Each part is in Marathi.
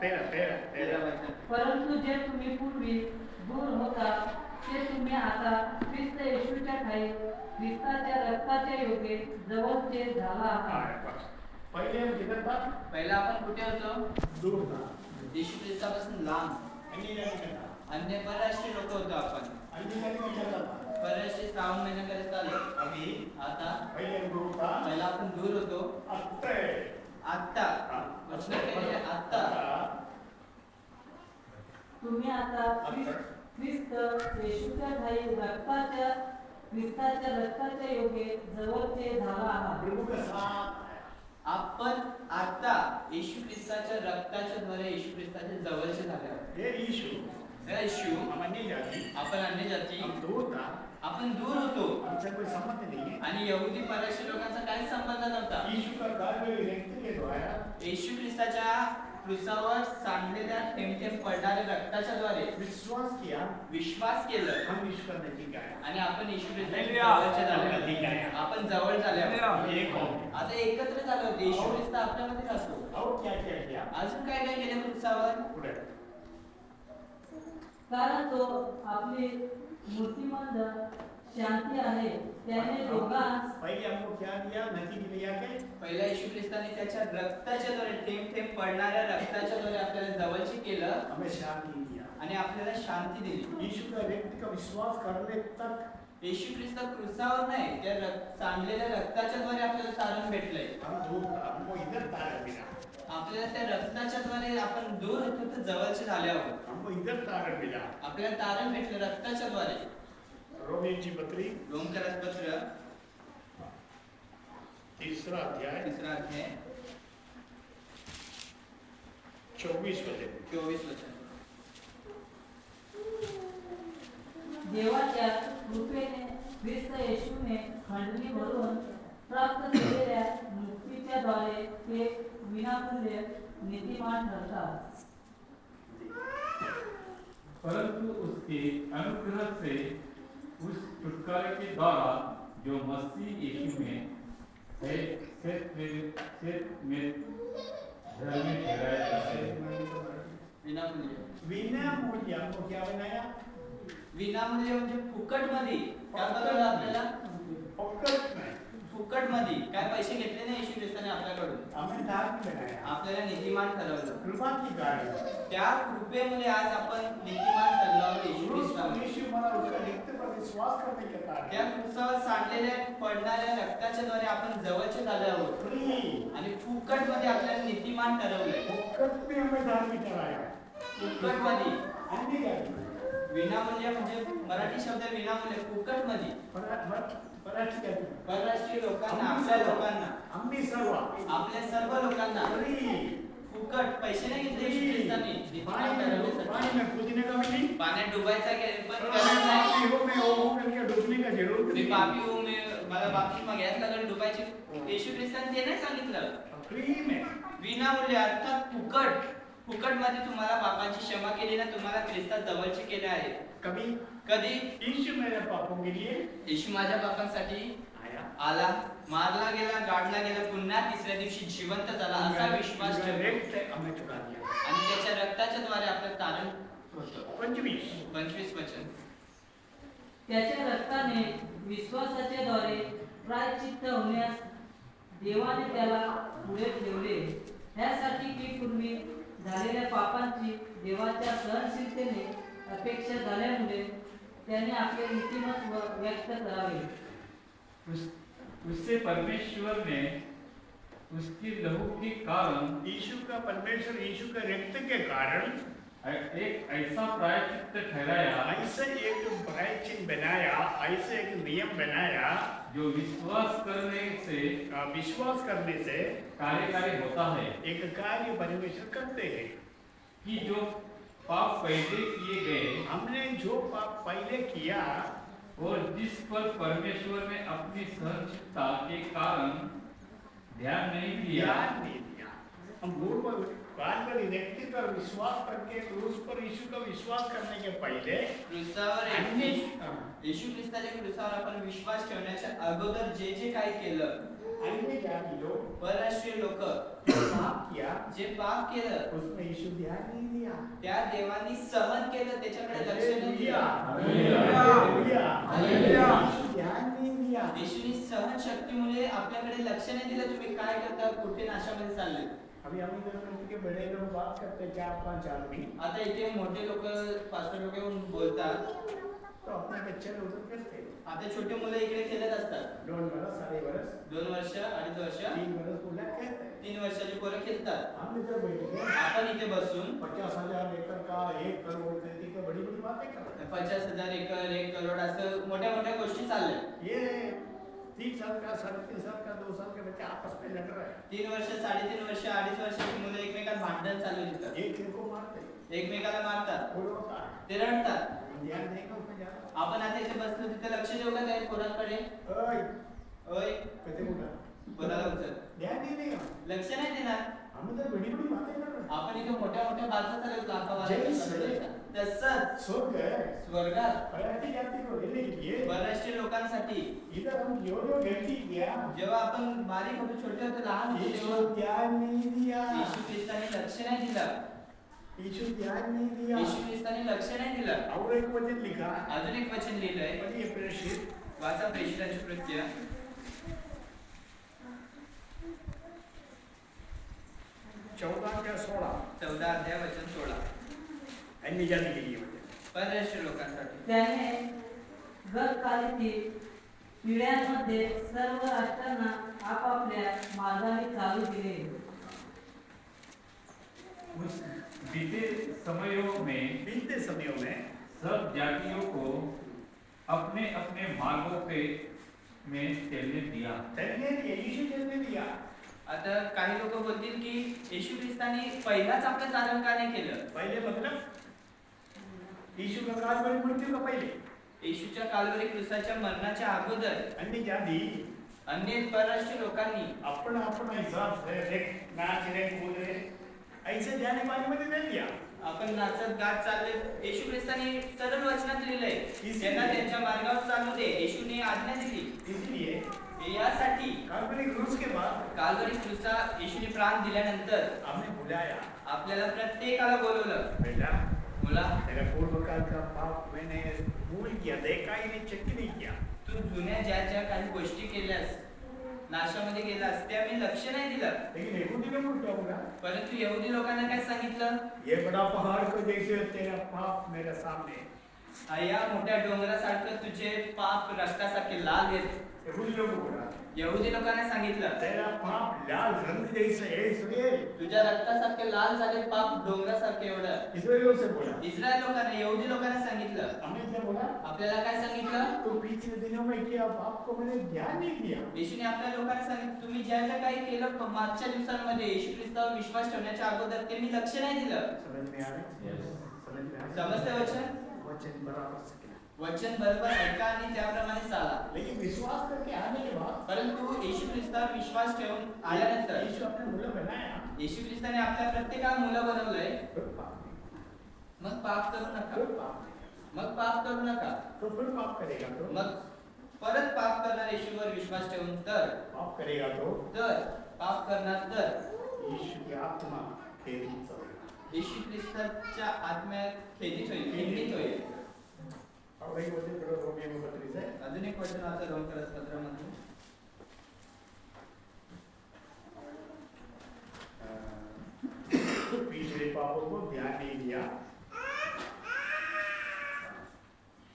13 वचन. परंतु जे तुम्ही पूर्वी दूर होता ते तुम्ही आता ख्रिस्त येशूच्या ठाई ख्रिस्ताच्या रक्ताच्या योगे जवळचे झाला आहात. पहिला आपण कुठे होतो? येशू ख्रिस्तापासून लांब. अन्य परराष्ट्रीय लोक होतो आपण. परराष्ट्रीय श्रावण महिन्याकडे चालू. आता पहिला आपण दूर होतो. आता आता तुम्ही आता ख्रिस्त येशूच्या ठाई ख्रिस्ताच्या रक्ताच्या योगे जवळचे झाला आहात. आपण आता येशू ख्रिस्ताच्या रक्ताच्या द्वारे येशू ख्रिस्ताच्या जवळचे झाले आहोत. येशू आपण अन्य जाती आपण दूर होतो आणि यहुदी परराष्ट्रीय लोकांचा काही संबंध नव्हता. येशू ख्रिस्ताच्या क्रूसावर सांडलेल्या थेंब पडणाऱ्या रक्ताच्या द्वारे विश्वास केलं आणि आपण येशू ख्रिस्ताच्या जवळचे झाले. आपण जवळ झाले. आता एकत्र झालो होते. येशू ख्रिस्त आपल्यामध्ये असतो. अजून काय काय केलं क्रूसावर? कारण तो आपली मूर्तिमंत शांती आहे. त्याने दोघांस पहिल्या येशू ख्रिस्ताने त्याच्या रक्ताच्या द्वारे थेंब पडणाऱ्या रक्ताच्या द्वारे आपल्याला जवळचे केलं आणि आपल्याला शांती दिली. येशू ख्रिस्त क्रूसावर नाही, त्या सांडलेल्या रक्ताच्या द्वारे आपल्याला तारण भेटलंय. आपल्याला त्या रक्ताच्या द्वारे आपण दूर होतो तर जवळचे झाले आहोत. आपल्याला तारण भेटलं रक्ताच्या द्वारे. रोमकरास पत्र 3 अध्याय 24 वचन. देवाच्या कृपेने ख्रिस्त येशूने खंडणी भरून प्राप्त केलेल्या मुक्तीच्या द्वारे ते विनामूल्य नीतिमान ठरतात. परंतु उसके अनुग्रह से उस छुटकारे के द्वारा जो मसीह यीशु में है, सिर्फ में धर्मी ठहराया जाता है. विनामूल्य म्हणजे फुकट मध्ये. काय बदललं आपल्याला? फुकट मध्ये काय पैसे घेतले नाही येशू ख्रिस्ताने आपल्याकडून. आपल्याला नीतिमान ठरवलं. त्या कृपेमुळे आज आपण नीतिमान ठरलो आहोत येशू ख्रिस्तावर. त्या क्रूसावर सांडलेल्या पडणाऱ्या रक्ताच्या द्वारे आपण जवळचे झाले आहोत आणि फुकट मध्ये आपल्याला नीतिमान ठरवलंय. फुकट मध्ये विनामूल्य म्हणजे मराठी शब्द विनामूल्य. फुकट मध्ये परराष्ट्रीय लोकांना, आपल्या लोकांना, आपल्या सर्व लोकांना फुकट. पैसे नाही घेतले येशू ख्रिस्ताने. पाण्यात डुबायचा पण गरज नाही. मी पापी हूं, मला बाप्तिस्मा घ्यायच लागेल डुबायची. येशू ख्रिस्ताने ते नाही सांगितलं. विनामूल्य अर्थात फुकट. फुकट मध्ये तुम्हाला पापाची क्षमा केली ना, तुम्हाला ख्रिस्तात जवळचे केले आहे. कधी? येशू माझ्या पापांसाठी आला, मारला गेला, गाडला गेला, पुन्हा तिसऱ्या दिवशी जिवंत झाला असा विश्वास ठेवतो आणि त्याच्या रक्ताच्या द्वारे आपलं तारण होतं. 25 वचन. त्याच्या रक्ताने विश्वासाच्या द्वारे प्रायश्चित्त होण्यास देवाने त्याला पुढे ठेवले, यासाठी की पूर्वी झालेल्या पापांची देवाच्या सहनशीलतेने अपेक्षा झाल्यामुळे त्याने आपले नीतिमत्व व्यक्त करावे. उससे परमेश्वर ने उसकी लहू के कारण यीशु का रक्त के कारण एक ऐसा प्रायश्चित्त ठहराया, ऐसा एक प्रायश्चित्त बनाया, ऐसा एक नियम बनाया जो विश्वास करने से कार्यकारी होता है. एक कार्य परमेश्वर करते हैं कि जो पाप पहले किए गए, हमने जो पाप पहले किया और जिस पर परमेश्वर ने अपनी सहनशीलता के कारण ध्यान नहीं दिया, हम व्यक्ति पर विश्वास करके क्रूस पर यीशु का विश्वास करने के पहले येशू ख्रिस्ताच्या क्रूसावर आपण विश्वास ठेवण्याच्या अगोदर जे जे काही केलं अन्य जाति लोग परराष्ट्रीय लोक पाप किया, जे पाप केलं उसमें यीशु ध्यान नहीं दिया। त्या देवानी सहन केलं, त्याच्याकडे लक्ष नाही दिलं. यीशु ध्यान नहीं दिया। येशूनी सहन शक्तीमुळे आपल्याकडे लक्ष नाही दिलं. तुम्ही काय करता, कुठे नाशामध्ये चालले. अभी हम इधर के बड़े लोग बात करते 4-5 आदमी, आता इथे मोठे लोक, पास्टर लोक येऊन बोलतात. तो अपने बच्चे लोग उधर खेलते हैं। आता छोटे मुलं इकडे खेळत असतात. 2 बरस, 2.5 बरस, 2 वर्ष, 2.5 वर्ष, 3 बरस पूरा खेलते हैं। 3 वर्षाची पोरं खेळतात. हम इधर बैठ के आपण इथे बसून 50,000 एकड़ का 1 करोड़ देती का बड़ी बड़ी बातें करते हैं। 50,000 एकर, 1 करोड असं मोठ्या मोठ्या गोष्टी चालल्या. ये 3 साल का, 3.5 साल का, 2 साल के बच्चे आपस में लड़ रहे हैं। 3 वर्ष, 3.5 वर्ष, 2.5 वर्षाची मुलं एकमेकात भांडण चालू देतात. एक को मारते हैं, एकमेकाला मारतात, वो रोता है, ते रडतात. ध्यान देगा उसमें जाता आपण आता इथे बसलो, तिथे लक्ष देऊ का त्या पोरांकडे? है। ओए, ओय, कैसे बोला? बोलायला उचल. ध्यान नहीं देगा। लक्ष नाही देणार. हम इधर बड़ी बड़ी बातें कर रहे हैं। आपण इथे मोठ्या मोठ्या बाता चालू जैसे तसंच स्वर्ग है, स्वर्गात पराठी जाति को लेने के लिए परराष्ट्रीय लोकांसाठी इधर हम जो गलती किया, जेव्हा आपण बारीक होतो, छोटे होतो, लहान होतो, यीशु तेव्हा ध्यान नहीं दिया। येशू ख्रिस्ताने लक्ष नाही दिलं. यीशु ध्यान नहीं दिया। येशू ख्रिस्ताने लक्ष नाही दिलं. और एक वचन लिखा, अजून एक वचन लिहिलंय, पढ़िए प्रेषित वाचा प्रेषितांची कृत्य 14:16, 14 अध्याय वचन 16. अन्य जाति के लिए वचन। परराष्ट्रीय लोकांसाठी त्याने गतकाळातील पिढ्यांमध्ये सर्व राष्ट्रांना आपापल्या मार्गाने चालू दिले. उस बीते समयों में बीते समयों में सब जातियों को अपने अपने मार्गों पे में चलने दिया। चलने दिया, यीशु चलने दिया। आता काही लोक बोलतील की येशू ख्रिस्ताने पहिलाच आपलं चालन का नाही केलं. पहले मतलब यीशु का कालवरी मृत्यु का पहले, येशूच्या कालवरी क्रिस्ताच्या मरणाच्या अगोदर अन्य जाति अन्य परराष्ट्रीय लोकांनी अपना अपना हिसाब से देख नाच रहे कूद रहे ऐसे जाने वाले में नहीं दिया। आपण नाचत गात चालले. येशू ख्रिस्ताने सरळ वचनात लिहिलंय, इसलिए- त्यांना त्यांच्या मार्गावर चालू दे. येशूने आज्ञा दिली. इसलिए यासाठी काल्पनिक क्रूस के बाद कालवरी क्रिस्ता येशूने प्राण दिल्यानंतर हमने बुलाया, आपल्याला प्रत्येकाला बोलवलं. बेटा मुला, तेरा पूर्व काल का पाप मैंने भूल किया, देखा ही नहीं, चेक नहीं किया। तू जुन्या ज्या ज्या काही गोष्टी केल्यास, नाशामध्ये गेलास, त्या मी लक्ष नाही दिलं. लेकिन यहूदी लोगों को क्या बोला? परंतु यहुदी लोकांना काय सांगितलं? ये बड़ा पहाड़ को जैसे तेरा पाप मेरे सामने। या मोठ्या डोंगरासारखं तुझे पाप रक्तासारखे लाल आहेत. यहूदी लोगों को बोला यहुदी लोकांना सांगितलं, तेरा पाप लाल रंग जैसे है इस्राएल। तुझ्या रक्तासारखे लाल झाले पाप डोंगरासारखे एवढं. इस्राएलियों से बोला, इस्रायल लोकांना, यहुदी लोकांना सांगितलं. हमने क्या बोला? आपल्याला काय सांगितलं? तो पिछले दिनों में किया पाप को मैंने ध्यान नहीं दिया। येशूने आपल्या लोकांना सांगितलं, तुम्ही ज्या ज्या काही केलं मागच्या दिवसांमध्ये येशू ख्रिस्तावर विश्वास ठेवण्याच्या अगोदर, ते मी लक्ष नाही दिलं. समझ में आ रहा है? समझ में आ रहा है? समजते वचन? वचन बराबर से किया। वचन बरोबर ऐका आणि त्याप्रमाणे चाला. लेकिन विश्वास करके आने के बाद परंतु येशू ख्रिस्तावर विश्वास ठेवून आल्यानंतर यीशु अपने मुलं बनाया, येशू ख्रिस्ताने आपल्या प्रत्येकाला मुलं बनवलंय. फिर पाप नहीं, मग पाप करू नका. फिर पाप नहीं, मग पाप करू नका. तो फिर पाप करेगा तो मग परत पाप करणार येशूवर विश्वास ठेवून पाप करेगा तो तर पाप करणार तर यीशु की आत्मा खेदित होगा। येशू ख्रिस्ताच्या आत्म्यात खेदित होईल, खंडित होईल. और वही वचन पढ़ो रोमियो में 32 है। अजून एक वचन वाचा रोमकरपत्रामध्ये. पिछले पापों को ध्यान नहीं दिया।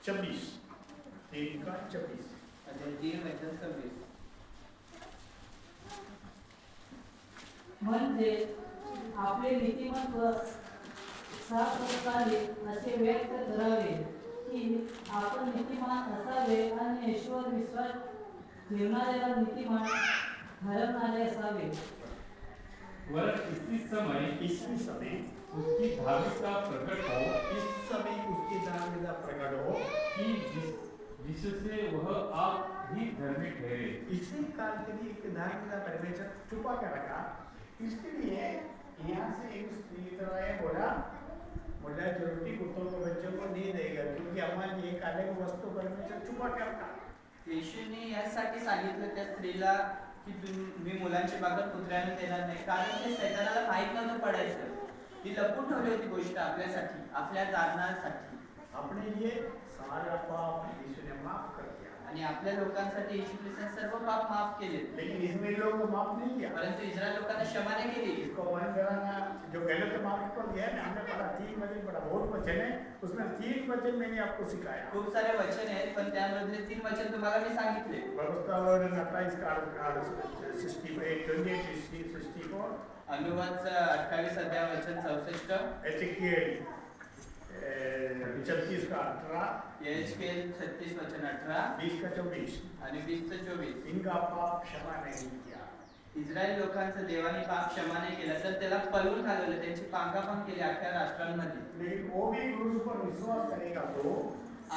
26 3 का 26 अध्याय 3 वचन 26. म्हणजे आपले नीतिमत्व साप्रकारे असे व्यक्त करावे की आपण नीतिमान असावे आणि ईश्वर विश्वास ठेवणाऱ्याला नीतिमान ठरवणारे असावे. वरन इसी समय उसकी धार्मिकता प्रकट हो इस समय उसकी धार्मिकता प्रकट हो कि जिससे वह आप ही धर्मी ठहरे। इसी काल के लिए एक धार्मिकता परमेश्वर छुपा कर रखा। इसके लिए यहाँ से एक स्त्री तरह है बोला जो रोटी कुत्तों को बच्चों को नहीं देगा क्योंकि हमारे लिए एक अलग वस्तु परमेश्वर छुपा कर रखा। येशूने यासाठी सांगितलं त्या स्त्रीला की मी मुलांची भाकर कुत्र्याला देणार नाही, कारण ते सैतानाला माहित नव्हतं पडायचं. ती लपून ठेवली होती गोष्ट आपल्यासाठी, आपल्या तारणासाठी. अपने लिए सारा पाप यीशु ने माफ कर दिया, आणि आपल्या लोकांसाठी येशू ख्रिस्ताने सर्व पाप माफ केले. लेकिन इसराइल लोगों को माफ नहीं किया. परंतु इस्रायल लोकांना क्षमा नहीं केली. इसको मन कराना जो गलत मार्ग पर गया ना, हमने पढ़ा 3 वचन पढ़ा, बहुत वचन है, उसमें 3 वचन मैंने आपको सिखाया. खूप सारे वचन आहेत, पण त्यामधले 3 वचन तुम्हाला मी सांगितले. व्यवस्थावर 28 का 68 64 अनुवाद 28 अध्याय वचन 64, एजेकिएल 36 का 18, यहेजकेल 36 वचन 18 20 का 24. आणि 20 चं 24. इनका पाप क्षमा नहीं किया. इस्रायल लोकांचं देवाने पाप क्षमा नाही केला, तर त्याला पळवून घालवलं, त्यांची पांगा पण केली अख्ख्या राष्ट्रांमध्ये. लेकिन वो भी क्रूस पर विश्वास करेगा तो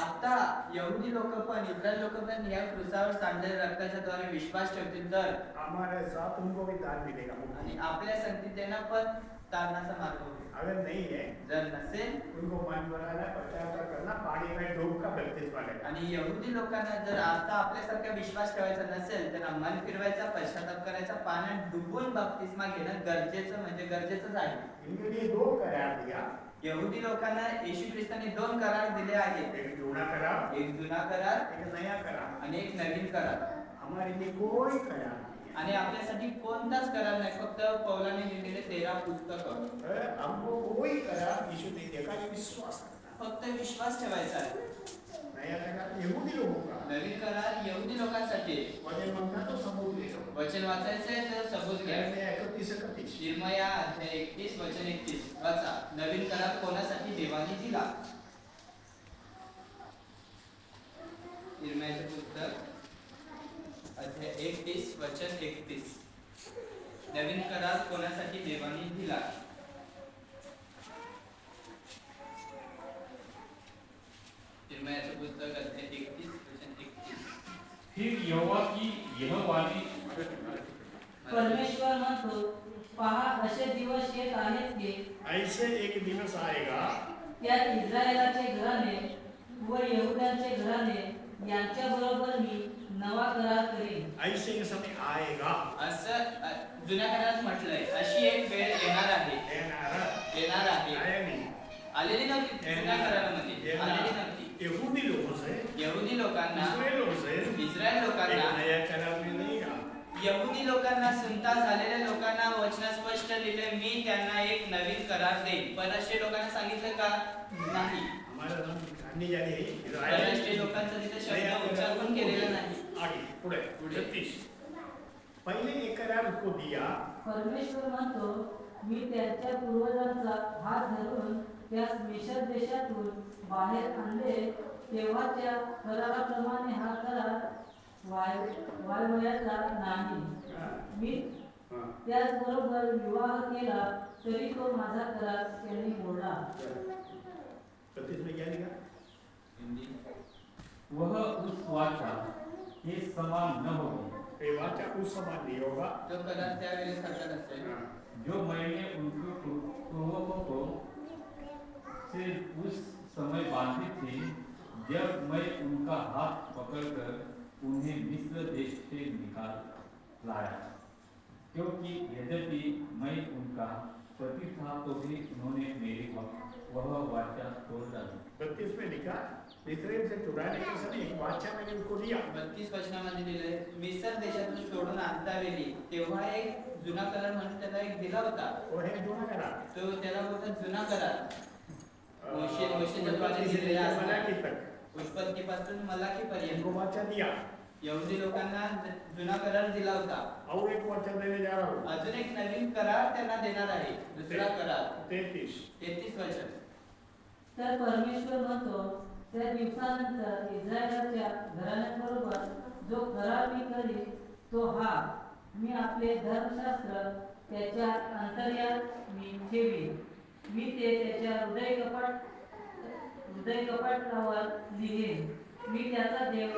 आता यहुदी लोक पण, इस्रायल लोक पण या क्रूसावर सांडलेल्या रक्ताच्या द्वारे विश्वास ठेवतील तर, हमारे साथ उनको भी दान मिलेगा. आणि आपल्या संगती त्यांना पण तारणाचा मार्ग होईल. अगर नहीं है जर नसेल, उनको मन बनाना, पश्चाताप करना, पानी में डूब का बपतिस्मा लेना. आणि यहुदी लोकांना जर आता आपल्यासारखा विश्वास ठेवायचा नसेल, त्यांना मन फिरवायचा, पश्चाताप करायचा, पाण्यात डुबून बपतिस्मा घेणं गरजेचं म्हणजे गरजेचंच आहे. इनके लिए 2 करार दिया. यहुदी लोकांना येशू ख्रिस्ताने 2 करार दिले आहेत. एक जुना करार, एक जुना करार एक नया करार. आणि एक नवीन करार. हमारे लिए कोई करार नहीं आणि आपल्यासाठी कोणताच करार नाही, फक्त पौलाने लिहिलेले 13 पुस्तकं. है. हमको कोई करार यीशु ने दिया, खाली विश्वास करना. फक्त विश्वास ठेवायचा आहे. नया करार यहूदी लोगों का. नवीन करार यहुदी लोकांसाठी. वचन मांगना तो सबूत ले लो. वचन वाचायचंय तर सबूत घ्या. 31-31. निर्मया अध्याय 31 वचन 31 वाचा. नवीन करार कोणासाठी देवाने दिला? निर्मयाचे पुस्तक अध्याय 31 वचन 31. नवीन करार कोणासाठी देवाने दिला? निर्मयाचे पुस्तक अध्याय 31 वचन 31. फिर यहोवा की यह वाणी परमेश्वर म्हणतो, पहा असे दिवस येत आहेत की ऐसे एक दिवस आएगा त्यात इस्रायलाचे घराणे व यहुदाचे घराणे यांच्या बरोबर मी नवा करार करेन. ऐसे एक समय आएगा. असं जुन्या करारात म्हटलंय, अशी एक वेळ येणार आहे. येणार आहे. आया नहीं. आलेली नव्हती जुन्या करारामध्ये, आलेली नव्हती. यहूदी लोगों से, यहुदी लोकांना, इस्राएलियों से इस्रायल एक लोकांना, नया करार मिलेगा. यहुदी लोकांना, सुनता झालेल्या लोकांना वचन स्पष्ट लिहिले, मी त्यांना एक नवीन करार देईन. परराष्ट्रीय लोकांना सांगितलं का? नाही. हमारा नाम गांधी जा रही है. परराष्ट्रीय लोकांचा तिथे शब्द उच्चार पण केलेला नाही. आगे पुढे 36. पहिले एक करार उसको दिया. परमेश्वर म्हणतो, मी त्यांच्या पूर्वजांचा हात धरून त्यास मिश्र देशातून बाहेर आणले, तेव्हाच्या कराराप्रमाणे हा करार वाढवायचा नाही. मी त्याचबरोबर विवाह केला, तरी तो माझा करार त्यांनी मोडला. 36 में क्या लिखा? हिंदी. वह उस वाचा के समान न होगी ये वाचा उस समान नहीं होगा. तो करार त्यावेळेसारखा नसेल, जो मैंने उनके पूर्वजों को से उस समय बांधी थी, जब मैं उनका हाथ पकड़कर उन्हें मिस्र देश से निकाल लाया, क्योंकि यद्यपि मैं उनका पति था तो भी उन्होंने मेरी वह वाचा तोड़ डाली. 32 में लिखा, इस्राएल से छुड़ाने के समय एक वाचा मैंने उनको दिया. 32 वचनामध्ये दिलंय, मिस्र देशातून सोडून आणता वेळी तेव्हा एक जुना करार म्हणून त्याला एक दिला होता. वो है जुना करार. तो त्याला बोलतात जुना करार. मोशेच्या द्वारे उत्पत्ति से दिलेला लेकर असला. मलाकी तक उत्पत्तीपासून मलाखीपर्यंत इनको वाचा दिया. यहुदी लोकांना जुना करार दिला होता. और एक वाचा देने जा रहा हूँ. अजून एक नवीन करार त्यांना देणार आहे, दुसरा करार. 33. 33 वचन. तर परमेश्वर म्हणतो, त्या दिवसानंतर इस्रायलाच्या घराण्यांबरोबर जो करार मी करीन तो हा, मी आपले धर्मशास्त्र त्याच्या अंतर्यात मी ठेवीन. मी ते त्याच्या हृदयकपाटावर लिहीन. मी त्याचा देव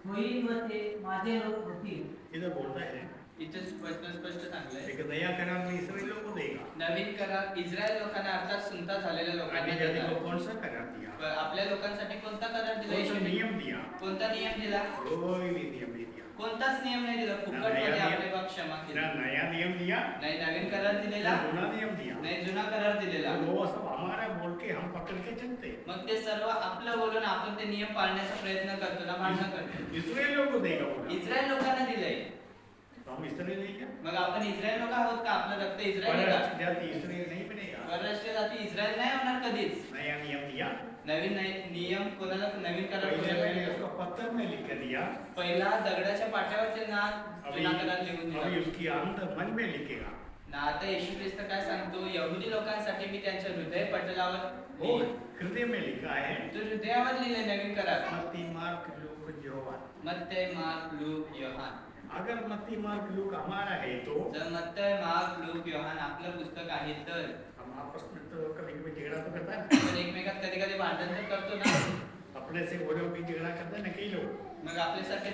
होईन व ते माझे लोक होतील. इधर बोलता है इथे वचन स्पष्ट सांगलंय, एक नया करार में इस्राएलियों को देगा. नवीन करार इस्रायल लोकांना, अर्थात सुनता झालेल्या लोकांना अन्य जाति देणार. को कौन सा करार दिया? आपल्या लोकांसाठी कोणता करार दिला? कौन सा नियम दिया? कोणता नियम दिला? कोई भी नियम नहीं दिया. कोणताच नियम नाही दिला फुकट मध्ये नया आपले नियम- बाप क्षमा केली ना नया नियम दिया नाही नवीन करार दिलेला ना जुना नियम दिया नाही जुना करार दिलेला तो वो सब हमारा बोल के हम पकड़ के चलते मग ते सर्व आपलं बोलून आपण ते नियम पाळण्याचा प्रयत्न करतो ना भांडण करतो इसराइलियों को देगा वो इस्रायल लोकांना दिलंय तो हम इसराइल नहीं क्या मग आपण इस्रायल लोक आहोत का आपलं रक्त इस्रायल आहे परराष्ट्र का जाति इसराइल नहीं बनेगा परराष्ट्रीय जाती इस्रायल नाही होणार कधीच नया नियम दिया नवीन नियम कोणाला नवीन करार पहले कोणाला मैंने दिला? उसको पत्थर में लिख के दिया पहिला दगडाच्या पाट्यावर ते ना जुना करार लिहून अभी दिला उसकी अंदर मन में लिखेगा ना आता येशू ख्रिस्त काय सांगतो यहुदी लोकांसाठी मी त्यांच्या हृदय पटलावर वो हृदय में लिखा है तो हृदयावर लिहिले नवीन करार मत्ती मार्क लूक योहन मत्तय मार्क लूक योहान अगर मत्ती मार्क लूक हमारा है तो जर मत्तय मार्क लूक योहान आपलं पुस्तक आहे तर हम आपस में तो कभी कभी झगड़ा तो करता है ना आपण एकमेकात कधी कधी भांडण तर करतो ना अपने से वो लोग भी झगड़ा करते हैं ना कई लोग मग आपल्यासारखे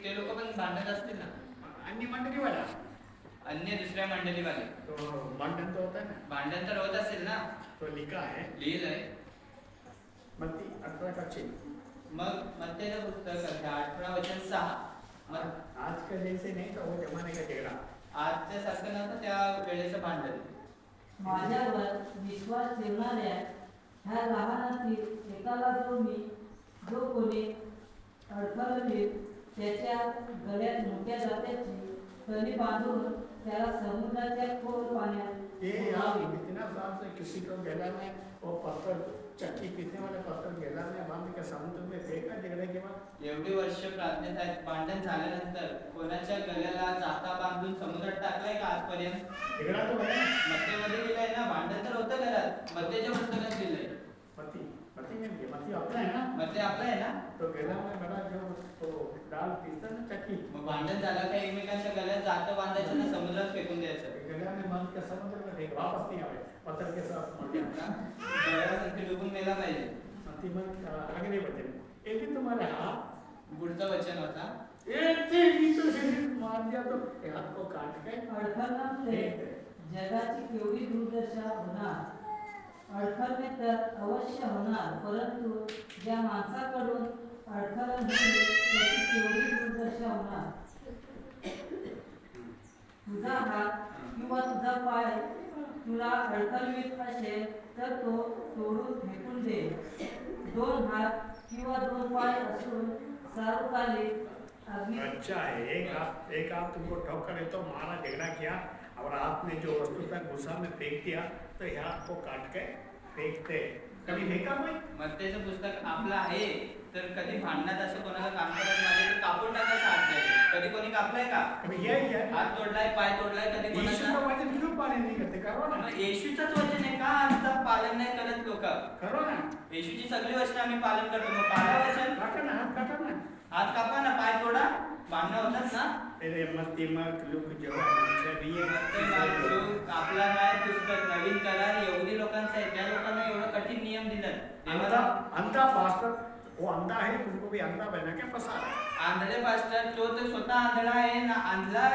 ते लोक पण भांडत असतील ना अन्य मंडली वाला अन्य दुसऱ्या मंडळीवाले तो मंडन तो होता है ना भांडण तर होत असेल ना तो लिखा है लिहिलंय मत्ती 18 का 6 मग मत्तेचं पुस्तक आहे 18 वचन 6 मग आज का जैसे नहीं था वो जमाने का झगड़ा आजच्या सारखं नव्हतं त्या वेळेचं भांडण माझ्यावर विश्वास ठेवणाऱ्या ह्या लहानातील एकाला जो कोणी अडखळली त्याच्या गळ्यात मोठ्या जात्याची तळी बांधून त्याला समुद्राच्या खोल पाण्यात ये आप उडवावे. इतना साल से किसी को गला में वो पत्थर चक्की पीसने वाले पत्थर गला में बांध के समुद्र में फेंका झगड़े के बाद एवढी वर्ष प्रार्थनेत आहेत भांडण झाल्यानंतर कोणाच्या गळ्याला जाता बांधून समुद्रात टाकलाय का आजपर्यंत झगड़ा तो है मत्तेमध्ये लिहिलंय ना भांडण तर होतं घरात मत्तेच्या पुस्तकात लिहिलंय मत्ती मत्ती में भी मत्ती अपना है ना मत्ते आपलं आहे ना तो गला में बड़ा जो तो दाल पीसता है ना चक्की मग भांडण झालं का एकमेकांच्या गळ्यात जातं बांधायचं ना समुद्रात फेकून द्यायचं गला में बांध के समुद्र में फेंक वापस नहीं आवे पत्थर के साथ मर गया गळ्यासारखी डुबून मेला पाहिजे मत्ती में अगले वचन ये भी तुम्हारे हाथ पुढचं वचन होता एक थे बीचों से मार दिया तो हाथ को काट के अडखळणारे जगाची केवढी दुर्दशा होणार अडखळणे तर अवश्य होणार परंतु ज्या माणसाकडून अडखळण होईल त्याची केवढी दुर्दशा होणार तुझा हात किंवा तुझा पाय तुला अडखळवीत असेल तर तो तोडून फेकून दे दोन हात किंवा दोन पाय असून सार्वकालिक अग्नि अच्छा है एक आप तुमको ठोकर है तो मारा झगड़ा किया और आपने जो वस्तु था गुस्सा में फेंक दिया तो ये हाथ को काट के फेंकते कभी फेंका कोई मत्तेचं पुस्तक आपलं आहे तर कधी भांडणात असं कोणाला काम करत नाही तर कापून टाकायचं हात नाही कधी कोणी कापलाय का कभी यही है हात तोडलाय पाय तोडलाय कधी यीशु कोणाचा का वचन क्यों पालन नहीं करते करो ना मग येशूचंच वचन आहे का आजचं पालन नाही करत लोक करो ना येशूची सगळी वचनं आम्ही पालन करतो मग पाला वचन काटा ना हात कापा ना पाय तोडा भांडणं होतात ना तेरे मत्ती मत लुक जवान छविये आपला काय पुस्तक नवीन करार यहुदी लोकांचा आहे त्या लोकांना एवढं कठीण नियम दिलं अंधा पास्टर वो अंधा है तुमको भी अंधा बना के फंसा रहा है आंधळे पास्टर तो तर स्वतः आंधळा आहे ना आंधळा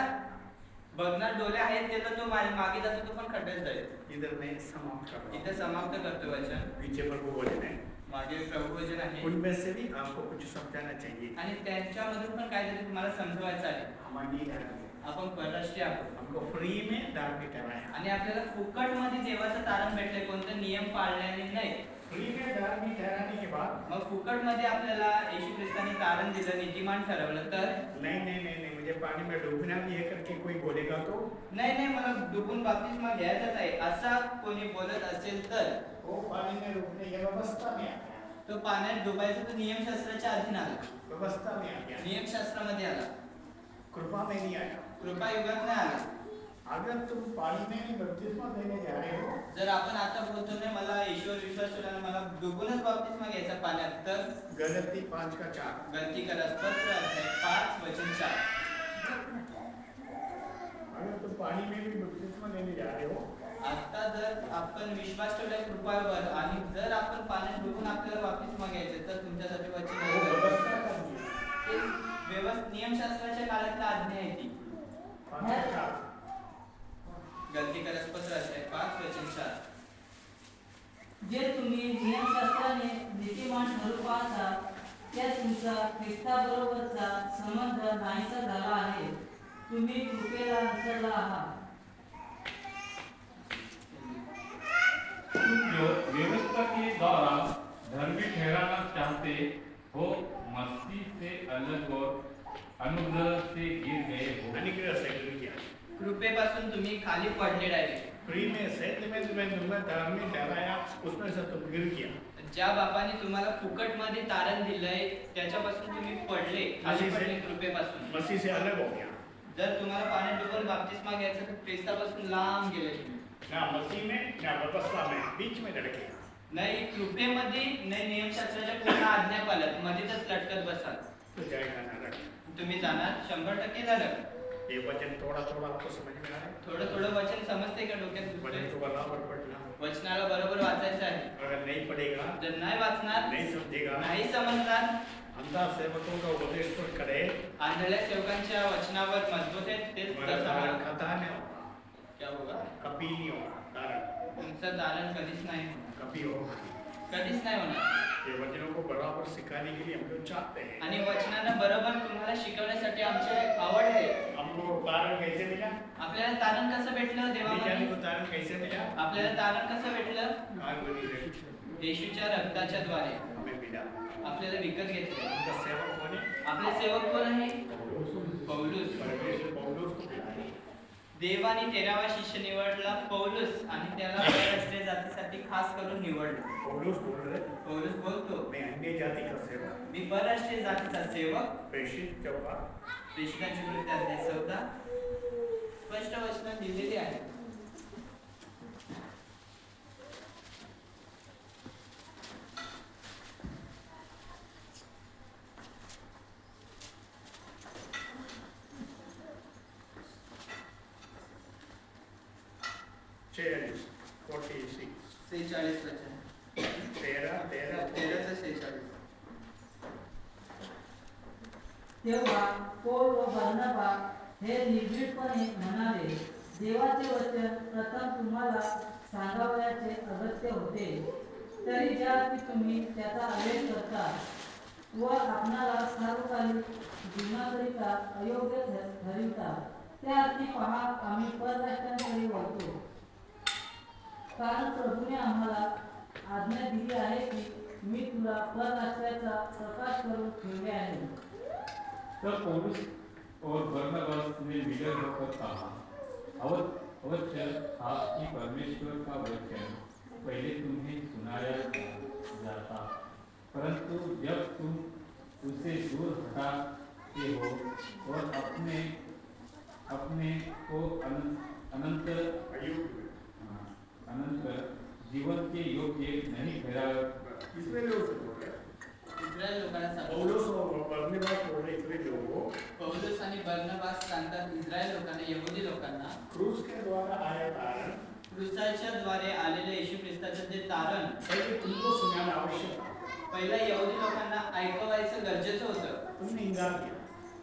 बघणार डोळे आहेत त्याला तो मागे जातो तो पण खड्ड्यात जाईल इधर मैं समाप्त कर रहा इथे समाप्त करतो वचन हूँ पीछे प्रभु वचन है मागे प्रभू वचन आहे उनमें से भी आपको कुछ समझाना चाहिए आणि त्यांच्यामधून पण काहीतरी तुम्हाला समजवायचं आहे हमारी धर्म आपण परराष्ट्रीय आहोत हमको फ्री में धार्मिक ठहराया आणि आपल्याला फुकट मध्ये देवाचं तारण भेटलंय कोणतं नियम पाळल्याने नाही फ्री में धार्मिक ठहराने के बाद मग फुकट मध्ये आपल्याला येशू ख्रिस्ताने तारण दिलं नीतिमान ठरवलं तर नहीं मुझे पानी में डूबना भी है करके कोई बोलेगा तो नाही मला डुबून बाप्तिस्मा घ्यायचाच आहे असा कोणी बोलत असेल तर वो पानी में डूबने की व्यवस्था में आ गया तो पाण्यात डुबायचा तो नियमशास्त्राच्या अधीन आला व्यवस्था में आ गया नियमशास्त्रामध्ये आला कृपा में नहीं आया कृपा युगात नाही आला अगर तुम पानी में बपतिस्मा देने जा रहे हो जर आपण आता बोलतो ना मला ईश्वर विश्वास ठेवला मला डुबूनच बाप्तिस्मा घ्यायचा पाण्यात तर गलती 5 का 4 गलती करा पत्र अध्याय 5 वचन 4 अगर तुम पानी में भी बपतिस्मा लेने जा रहे हो आता जर आपण विश्वास ठेवला कृपावर आणि जर आपण पाण्यात डुबून आपल्याला बाप्तिस्मा घ्यायचे तर तुमच्यासाठी वचन वो आहे. व्यवस्था करनी है ते नियमशास्त्राच्या काळातला आज्ञा आहे ती 5 का 4 गलती करस पत्र अध्याय 5 वचन 4 जे तुम्ही नियमशास्त्राने नीतिमान ठरू पाहता त्या तुमचा ख्रिस्ताबरोबरचा संबंध नाहीसा झाला आहे. तुम्ही कृपेला अंतरला आहात. तुम जो व्यवस्था के द्वारा धर्मी ठहराना चाहते हो, मसीह से अलग और अनुग्रह से गिर गए हो. अनुग्रह से गिर गया. कृपेपासून तुम्ही खाली पडले डायरेक्ट. फ्री में सत्य में तुम्हें धार्मिक ठहराया, उसमें से तुम गिर गया. ज्या बापाने तुम्हाला फुकट मध्ये तारण दिलंय त्याच्यापासून तुम्ही पडले, खाली पडले कृपेपासून. मसीह से अलग हो गया. जर तुम्हाला पाण्यात डुबून बाप्तिस्मा घ्यायचा तर ख्रिस्तापासून लांब गेले तुम्ही. ना मसीह में ना व्यवस्था में, बीच में लटके. नाही कृपेमध्ये नाही नियमशास्त्राच्या पूर्ण आज्ञा पालत मध्येच लटकत बसाल तो जाएगा नरक. तुम्ही जाणार 100% नरक. ये वचन थोड़ा थोड़ा आपको समझ में आ रहा है? थोडं थोडं वचन समजते का डोक्यात वचन घुसतंय? को बराबर पढ़ना. वचनाला बरोबर वाचायचं आहे. अगर नहीं पढ़ेगा, जर नाही वाचणार, नहीं समझेगा, नाही समजणार, अंधा सेवकों का उपदेश पर करे, आंधळ्या सेवकांच्या वचनावर मजबूत आहेत तेच तुम्हारा तसं धारण राहा. खाता नहीं होगा, क्या होगा? कभी नहीं होगा. धारण तुमचं दालन कधीच नाही होणार. कभी होगा. कधीच नाही होणार. ये वचनों को बराबर सिखाने के लिए हम लोग चाहते हैं. आणि वचनानं बरोबर तुम्हाला शिकवण्यासाठी आमची आवड आहे. हमको तारण कैसे मिला? आपल्याला तारण कसं भेटलं जाने देवामध्ये? को तारण कैसे मिला? आपल्याला तारण कसं भेटलं? कालवरी रक्त येशूच्या रक्ताच्या द्वारे हमें मिला. आपल्याला विकत घेतले. उनका सेवक होने आपले सेवक कोण आहे? पौलुस. परमेश्वर पौलुस को मिला. देवाने 13वा शिष्य निवडला पौलुस आणि त्याला परराष्ट्रीय जातीसाठी खास करून निवडलं. पौलुस बोल रहे, पौलुस बोलतो, मैं अन्य जाति का सेवक, मी परराष्ट्रीय जातीचा सेवक. प्रेषित चौका, प्रेषितांची कृती अध्याय 14 स्पष्ट वचन दिलेली आहे. चेयरिस, 46, 46 वचन. 13चं 46. तेव्हा पौल व बर्नबा हे निर्भीडपणे म्हणाले, देवाचे वचन प्रथम तुम्हाला सांगावयाचे अगत्य होते. तरी ज्या की तुम्ही त्याचा आवेश करता व आपणाला सार्वकालिक जीवनाकरिता अयोग्य ठरविता, त्या अर्थी पहा आम्ही परराष्ट्रांकडे वळतो. कारण प्रभूने आम्हाला आज्ञा दिली आहे की मी तुला परराष्ट्राचा प्रकाश करून ठेवले आहे. तब पौलुस और बरनबास ने विनय होकर कहा, अवश्य था कि परमेश्वर का वचन पहले तुम्हें सुनाया जाता, परंतु जब तुम उसे दूर हटाते हो और अपने को अनंत जीवन के योग्य नहीं ठहरा. इसराइल लोग से बोल रहे हैं. इस्रायल लोकांना सांगतो. पौलुस और बरनबास बोल रहे इसराइल लोगों को, पौलुस आणि बर्नबास सांगतात इस्रायल लोकांना, यहुदी लोकांना, क्रूस के द्वारा आया तारण क्रूसाच्या द्वारे आलेले येशू ख्रिस्ताचे जे तारण पहले तुमको सुनाना आवश्यक था. पहिला यहुदी लोकांना ऐकवायचं गरजेचं होतं. तुमने इंकार किया.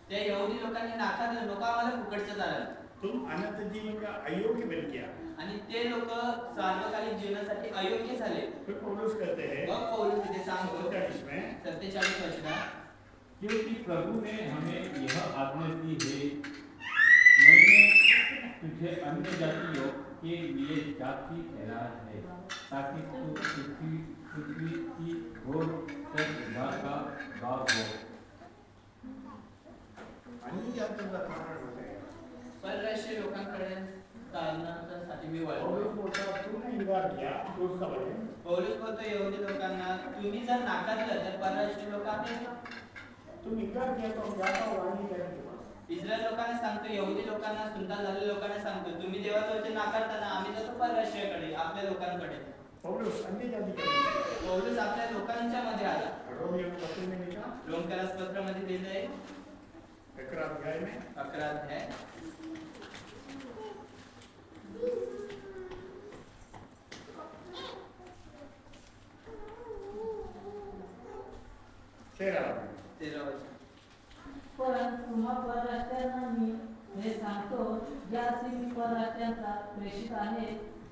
त्या यहुदी लोकांनी नाकारलं, लोक आम्हाला फुकटचं तारण. तुम अनंत जीवन का अयोग्य बन गया. आणि ते लोक सार्वकालिक जीवनासाठी अयोग्य झाले. फिर पौलुस कहते हैं मग पौलुस तिथे सांगतो 47 में, 47 वचनात, क्योंकि प्रभु ने हमें यह आज्ञा दी है, मैंने तुझे अन्य जातियों के लिए जाति ठहराया है, ताकि तू पृथ्वी की घोर तक उद्धार का भाग हो. अन्य जातियों का तारण हो गया. परराष्ट्रीय लोकांकडे तारणासाठी मी वळलो. पौलुस बोलता तुमने इंकार किया क्रूस का वचन. पौलुस बोलतो यहुदी लोकांना, तुम्ही जर नाकारलं तर परराष्ट्रीय लोक आहेत. तुम इंकार किया तो हम जाता हूँ वाणी करने के पास. इस्रायल लोकांना सांगतो, यहुदी लोकांना, सुलतान झालेल्या लोकांना सांगतो, तुम्ही देवाचं वचन नाकारताना आम्ही जातो परराष्ट्रीयकडे, आपल्या लोकांकडे. पौलुस अन्य जाति का वचन. पौलुस आपल्या लोकांच्या मध्ये आला. रोमियो पत्र में लिखा, रोमकरास पत्रामध्ये दिलंय 11 अध्याय में, 11 अध्याय. तेरा 13 वचन. पण तुम्हा परराष्ट्रांना मी हे सांगतो, ज्या अर्थी मी परराष्ट्रांचा प्रेषित आहे,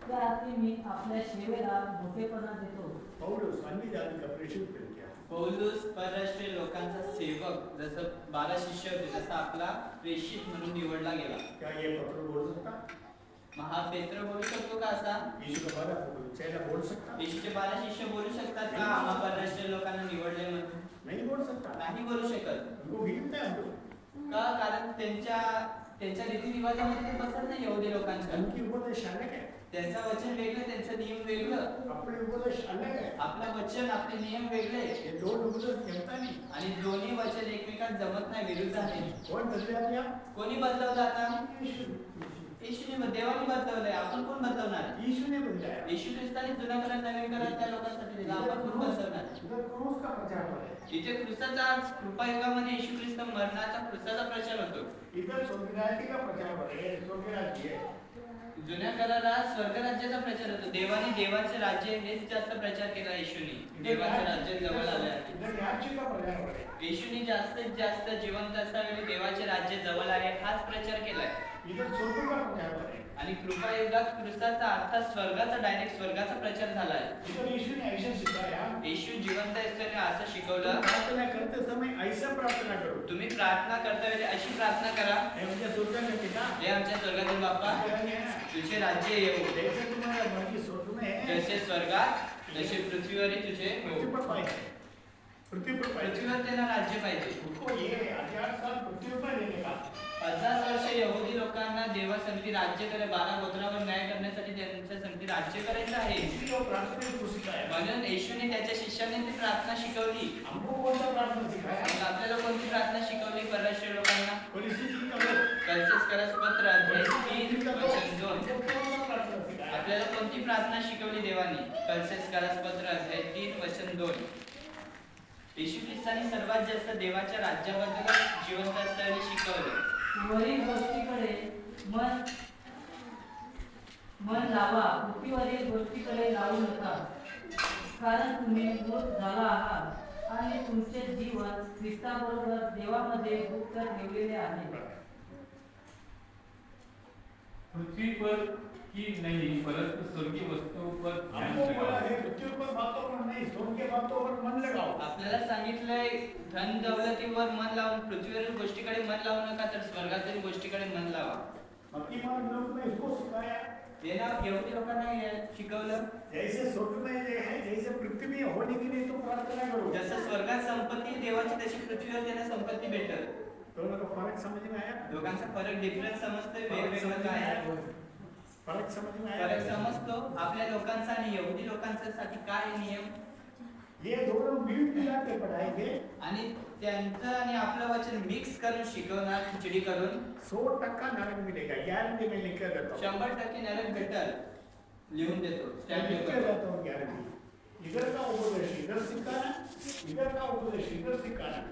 त्या अर्थी मी आपल्या सेवेला मोठेपणा देतो. पौलुस अन्य जाति का प्रेषित बन गया. पौलुस परराष्ट्रीय लोकांचा सेवक, जसं 12 शिष्य होते तसा आपला प्रेषित म्हणून निवडला गेला. क्या ये पत्र बोल सकता? महा पेत्र बोलू शकतो का असा? यीशु का बारा चेला बोल सकता? येशूचे 12 शिष्य बोलू शकतात का आम्हा परराष्ट्रीय लोकांना निवडले म्हणून? नहीं बोल सकता. नाही बोलू शकत. उनको गिनता है हमको. का? कारण त्यांच्या रीतिरिवाजामध्ये ते बसत नाही यहुदी लोकांच्या. उनकी उपदेश अलग है. त्यांचं वचन वेगळं, त्यांचं नियम वेगळं. अपने उपदेश अलग है. आपलं वचन, आपले नियम वेगळे. ये दोन उपदेश जमता नहीं. आणि दोन्ही वचन एकमेकात जमत नाही, विरुद्ध आहेत. कौन बदला दिया? कोणी बदलवलं आता? यीशु. येशूने, देवाने बदलवलंय. आपण कोण बदलवणार? यीशु ने बदलाया. येशू ख्रिस्ताने जुना करार नवीन करार त्या लोकांसाठी दिला. आपण कोण बदलवणार? इधर क्रूस का प्रचार हो रहा है. इथे ख्रिस्ताचा कृपायुगामध्ये येशू ख्रिस्त मरणाचा, ख्रिस्ताचा प्रचार होतो. इधर स्वर्गराज्य का प्रचार हो रहा है. स्वर्गराज्य है. जुन्या करारात स्वर्गराज्याचा प्रचार होतो. देवाने देवाचे राज्य हेच जास्त प्रचार केला येशूने. देवाचे राज्य जवळ आले आहे. इधर राज्य का प्रचार हो रहा है. येशूने जास्तीत जास्त जिवंत असताना देवाचे राज्य जवळ आहे हाच प्रचार केलाय. इधर स्वर्ग का प्रचार हो रहा है. आणि कृपायुगात ख्रिस्ताचा अर्थात स्वर्गाचा, डायरेक्ट स्वर्गाचा प्रचार झालाय. इधर यीशु ने ऐसा सिखाया. येशू जिवंत असताना असं शिकवलं, प्रार्थना करते समय ऐसा प्रार्थना करो. तुम्ही प्रार्थना करता वेळी अशी प्रार्थना करा, हे आमच्या स्वर्गाचे पिता, हे आमच्या स्वर्गातील बाप्पा, तुझे राज्य येवो, जैसे तुम्हारा मर्जी स्वर्ग में है, जसे स्वर्गात तसे पृथ्वीवरही तुझे पृथ्वी हो. पर पाहिजे. पृथ्वी पर पाहिजे. पृथ्वीवर त्यांना राज्य पाहिजे. उनको ये 1000 साल पृथ्वी पर रहने का. 1000 वर्ष यहुदी लोकांना देवासंगती राज्य करे, 12 गोत्रावर न्याय करण्यासाठी त्यांच्या संगती राज्य करायचं आहे. इसलिए वो प्रार्थना को सिखाया. म्हणून येशूने त्याच्या शिष्यांनी ती प्रार्थना शिकवली. हमको कौन सा प्रार्थना सिखाया? मग आपल्याला कोणती प्रार्थना शिकवली परराष्ट्रीय लोकांना? कोलिसी की करो. कलसेस करस पत्र अध्याय 3 वचन 2. हमको कौन सा प्रार्थना सिखाया? आपल्याला कोणती प्रार्थना शिकवली देवानी? कलसेस करस पत्र अध्याय 3 वचन 2. येशू ख्रिस्ताने सर्वात जास्त देवाच्या राज्याबद्दल जिवंत असताना शिकवलं. वरील गोष्टीकडे मन लावा, पृथ्वीवरील गोष्टीकडे लावू नका, कारण तुम्ही मृत झाला आहात आणि तुमचे जीवन ख्रिस्ताबरोबर देवामध्ये गुप्त ठेवलेले आहे. पृथ्वी पर की नहीं परंतु स्वर्गीय वस्तुओं पर ध्यान हमको बोला लगाओ. है पृथ्वी पर बातों पर नहीं, स्वर्ग के बातों पर मन लगाओ. आपल्याला सांगितलंय धन दौलतीवर मन लावून, पृथ्वीवरील गोष्टीकडे मन लावू नका, तर स्वर्गातील गोष्टीकडे मन लावा. भक्तिमान लोग ने इसको सिखाया. हे ना यहुदी लोकांना हे शिकवलं. जैसे स्वर्ग में ये है, जैसे पृथ्वी में होने के लिए तो प्रार्थना करो. जसं स्वर्गात संपत्ती देवाची, तशी पृथ्वीवर त्यांना संपत्ती भेटल. दोनों का फर्क समझ में आया? लोकांचा फरक, डिफरन्स समजतोय, फर्क वेगवेगळं समझ में काय आया? आहे? फर्क समझ में आया? फरक समजतो. आपल्या लोकांचा आणि यहुदी लोकांसाठी काय आहे नियम, ये दोनों मिल मिला के पढ़ाएंगे. आणि त्यांचं आणि आपलं वचन मिक्स करून शिकवणार, खिचडी करून 100% नरक मिलेगा. गारंटी में लिख कर देता हूँ. 100% नरक भेटल. लिहून देतो, स्टॅम्प लिख के पेपर. देता हूँ गारंटी. इधर का उपदेश इधर सिखाना, इधर का उपदेश इधर सिखाना.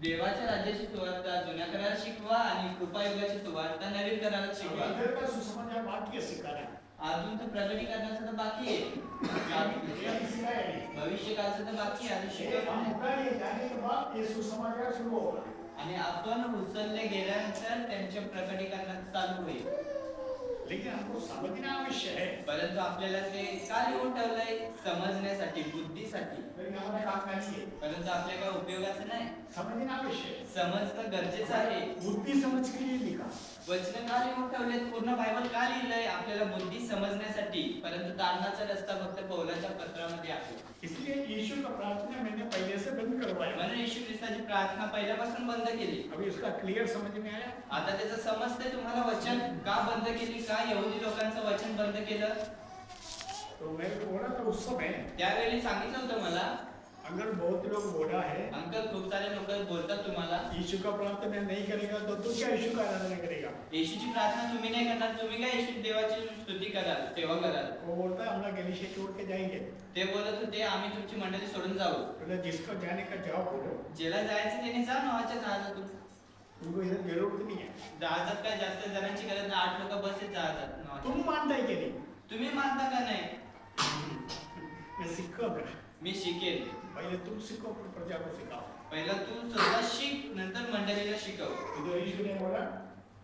देवाच्या राज्याची सुवार्ता जुन्या करारात शिकवा आणि कृपायुगाची सुवार्ता नवीन करारात शिकवा. इधर का सुसमाचार वाक्य सिखाना. अजून तर प्रगटीकरणाचं तर बाकी आहे, ये सिखाया नहीं. भविष्य काळचं तर बाकी आहे, अजून ये शिकवलं हम नाही. उठा ये जाने के बाद ये सुसमाचार शुरू होगा. आणि आपण उचलले गेल्यानंतर त्यांच्या प्रकटीकरणात चालू होईल. लेकिन हमको समझना आवश्यक है. परंतु आपल्याला ते का लिहून ठेवलंय? समजण्यासाठी, बुद्धीसाठी. लेकिन हमारा काम नहीं है. परंतु आपल्या काय उपयोगाचं नाही. समझना आवश्यक है. समजणं गरजेचं आहे. बुद्धि समझ के लिए लिखा. वचन का लिहून ठेवलेत? पूर्ण बायबल का लिहिलंय? आपल्याला बुद्धी समजण्यासाठी. परंतु तारणाचा रस्ता फक्त पौलाच्या पत्रामध्ये आहे. इसलिए यीशु का प्रार्थना मैंने पहले से बंद करवाया. म्हणून येशू ख्रिस्ताची प्रार्थना पहिल्यापासून बंद केली. अभी उसका क्लियर समझ में आया? आता त्याचं समजतंय तुम्हाला वचन का बंद केली, का यहुदी लोकांचं वचन बंद केलं? तो मेरे को बोला था उस समय, त्यावेळी सांगितलं होतं मला, अगर बहुत लोग बोला है अंकल खूप सारे लोक बोलतात तुम्हाला यीशु का प्रार्थना नहीं करेगा तो तू क्या यीशु का आराधना करेगा? येशूची प्रार्थना तुम्ही नाही करणार, तुम्ही काय येशू देवाची स्तुती कराल, सेवा कराल? वो बोलता है हम लोग गलीशे छोड़ के जाएंगे. ते बोलत होते आम्ही तुमची मंडळी सोडून जाऊ. बोला जिसको जाने का जाओ बोलो. ज्याला जायचं त्याने जा नावाच्या जहाजातून. उनको इधर जरूरत नहीं है. जहाजात काय जास्त जणांची गरज नाही, 8 लोक बसेत जहाजात नावाच्या. तुम मानता है कि नहीं? तुम्ही मानता का नाही? मैं सिखाऊंगा. मी शिकेल. पहले तुम सीखो फिर प्रजा को सिखाओ. पहिला तू स्वतः शिक, नंतर मंडळीला शिकव. इधर यीशु ने बोला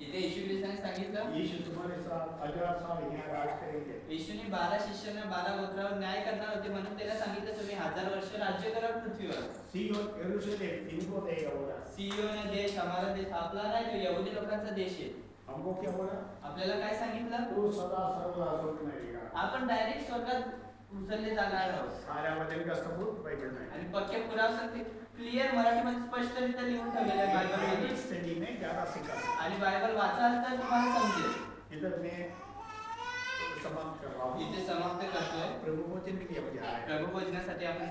इथे येशू ख्रिस्ताने सांगितलं यीशु तुम्हारे साथ 1000 साल यहाँ राज करेंगे। येशूने 12 शिष्यांना 12 गोत्रावर न्याय करणार होते म्हणून त्याला सांगितलं तुम्ही 1000 वर्ष राज्य करा पृथ्वीवर. सियोन यरूशलेम इनको देगा बोला। सियोन देश हमारा देश आपला नाही तो यहुदी लोकांचा देश आहे. हमको क्या बोला? आपल्याला काय सांगितलं तू सदा सर्वदा स्वर्ग में रहेगा। आपण डायरेक्ट स्वर्गात उचलले जाणार आहोत. साऱ्यामध्ये का सबूत बायबल में आणि पक्के पुरावे क्लिअर मराठीमध्ये स्पष्टरित्या लिहून ठेवलेलं आहे बायबलमध्ये. बाइबल स्टडी में ज्यादा सीखा सकते आणि बायबल वाचाल तर तुम्हाला समजेल. हैं। इधर मैं समाप्त कर रहा हूँ। इथे समाप्त करतोय. प्रभु वचन के लिए बजा रहा है। प्रभू भजनासाठी आपण